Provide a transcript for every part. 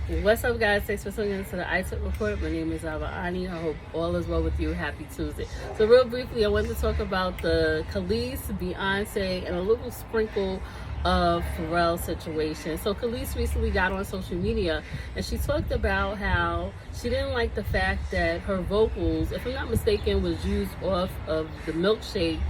What's up, guys? Thanks for tuning in to the iTunes Report. My name is Ani. I hope all is well with you. Happy Tuesday. So, real briefly, I wanted to talk about the Kelis, Beyonce, and a little sprinkle of Pharrell situation. So, Kelis recently got on social media and she talked about how she didn't like the fact that her vocals, if I'm not mistaken, was used off of the Milkshake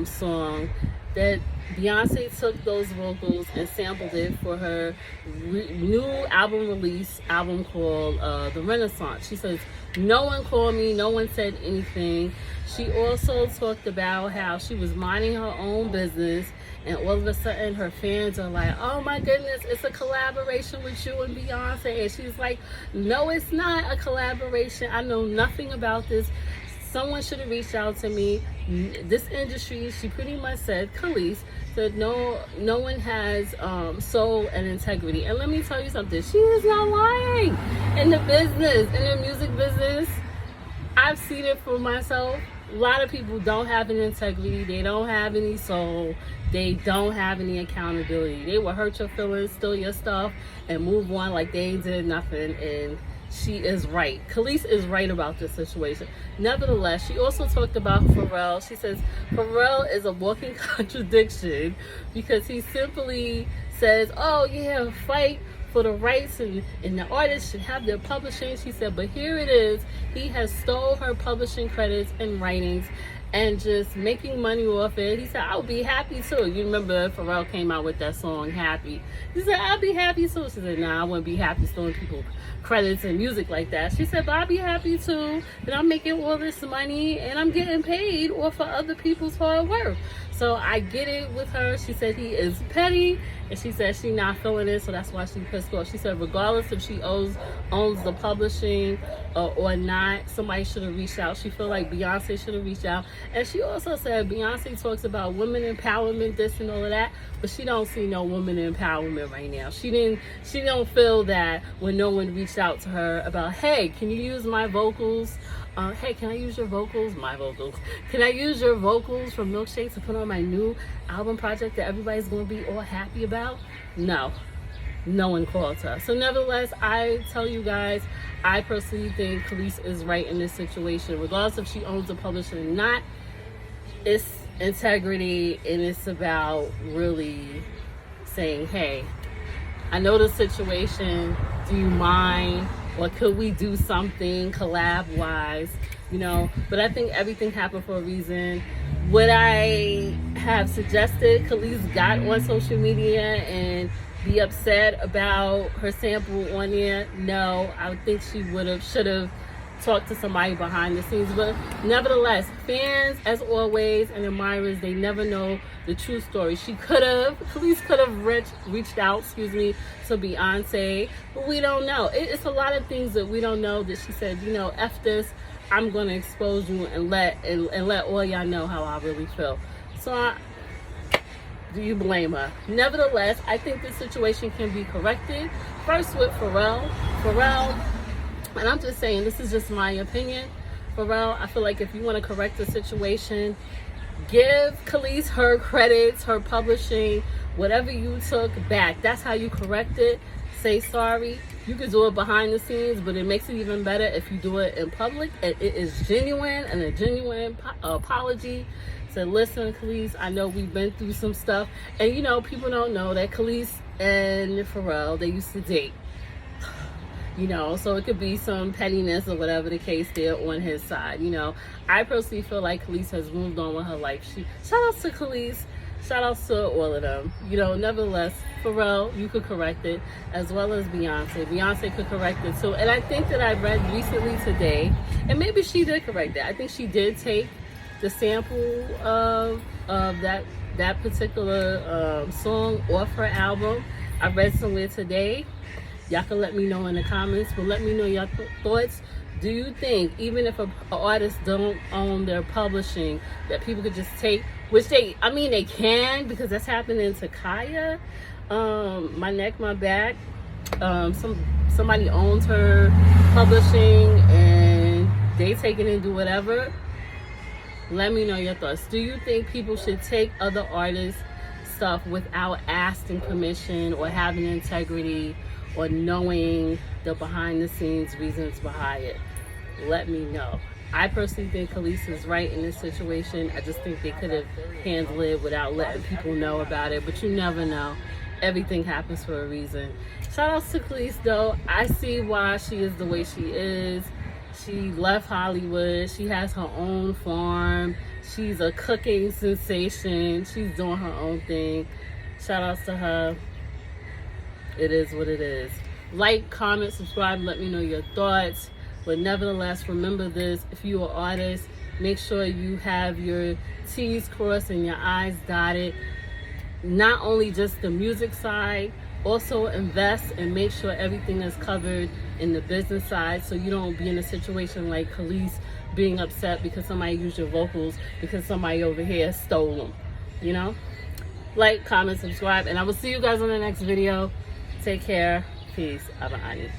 song, that Beyonce took those vocals and sampled it for her new album called The Renaissance. She says, no one called me, no one said anything. She also talked about how she was minding her own business and all of a sudden her fans are like, oh my goodness, it's a collaboration with you and Beyonce. And she's like, no, it's not a collaboration. I know nothing about this. Someone should have reached out to me. This industry, she pretty much said, Kelis said, no one has soul and integrity. And let me tell you something, she is not lying. In the business, in the music business, I've seen it for myself. A lot of people don't have any integrity. They don't have any soul. They don't have any accountability. They will hurt your feelings, steal your stuff, and move on like they did nothing. And she is right. Kelis is right about this situation. Nevertheless, she also talked about Pharrell. She says Pharrell is a walking contradiction because he simply says, oh yeah, fight for the rights and the artists should have their publishing. She said, but here it is. He has stole her publishing credits and writings and just making money off it. He said, I'll be happy too. You remember Pharrell came out with that song, Happy. He said, I'll be happy too. She said, nah, I wouldn't be happy stealing people credits and music like that. She said, but I'll be happy too that I'm making all this money and I'm getting paid off of other people's hard work. So I get it with her. She said he is petty, and she said she's not feeling it, so that's why she pissed off. She said regardless if she owns the publishing or not, somebody should have reached out. She feel like Beyonce should have reached out. And she also said Beyonce talks about women empowerment, this and all of that, but she don't see no woman empowerment right now. She don't feel that when no one reached out to her about, hey, can you use my vocals? Hey, can I use your vocals? My vocals. Can I use your vocals from Milkshake to put on my new album project that everybody's going to be all happy about? No. No one called her. So nevertheless, I tell you guys, I personally think Kelis is right in this situation. Regardless if she owns the publisher or not, it's integrity and it's about really saying, hey, I know the situation. Do you mind? Or could we do something collab-wise? But I think everything happened for a reason. Would I have suggested Kelis got on social media and be upset about her sample on there? No, I would think she should have talked to somebody behind the scenes. But nevertheless, fans, as always, and admirers, they never know the true story. Kelis could have reached out, to Beyonce, but we don't know. It's a lot of things that we don't know that she said, F this, I'm going to expose you and let all y'all know how I really feel. So do you blame her? Nevertheless, I think this situation can be corrected. First with Pharrell, and I'm just saying, this is just my opinion. Pharrell, I feel like if you want to correct the situation, give Kelis her credits, her publishing, whatever you took back. That's how you correct it. Say sorry. You can do it behind the scenes, but it makes it even better if you do it in public. And it is genuine and a genuine apology. So listen, Kelis, I know we've been through some stuff. And people don't know that Kelis and Pharrell, they used to date. So it could be some pettiness or whatever the case there on his side. I personally feel like Kelis has moved on with her life. Shout out to Kelis, shout out to all of them. Nevertheless, Pharrell, you could correct it, as well as Beyonce. Beyonce could correct it too. And I think that I read recently today, and maybe she did correct it. I think she did take the sample of that particular song off her album. I read somewhere today. Y'all can let me know in the comments, but let me know your thoughts. Do you think even if an artist don't own their publishing, that people could just take, which they can, because that's happening to Kaya, My Neck, My Back. Somebody owns her publishing and they take it and do whatever. Let me know your thoughts. Do you think people should take other artists' stuff without asking permission or having integrity or knowing the behind the scenes reasons behind it, let me know. I personally think Kelis is right in this situation. I just think they could have handled it without letting people know about it, but you never know. Everything happens for a reason. Shout outs to Kelis though. I see why she is the way she is. She left Hollywood. She has her own farm. She's a cooking sensation. She's doing her own thing. Shout outs to her. It is what it is. Like, comment, subscribe, let me know your thoughts. But nevertheless, remember this: if you're an artist, make sure you have your T's crossed and your I's dotted. Not only just the music side, also invest and make sure everything is covered in the business side, so you don't be in a situation like Kelis being upset because somebody used your vocals because somebody over here stole them. You know? Like, comment, subscribe, and I will see you guys on the next video. Take care. Peace. Abba Ani.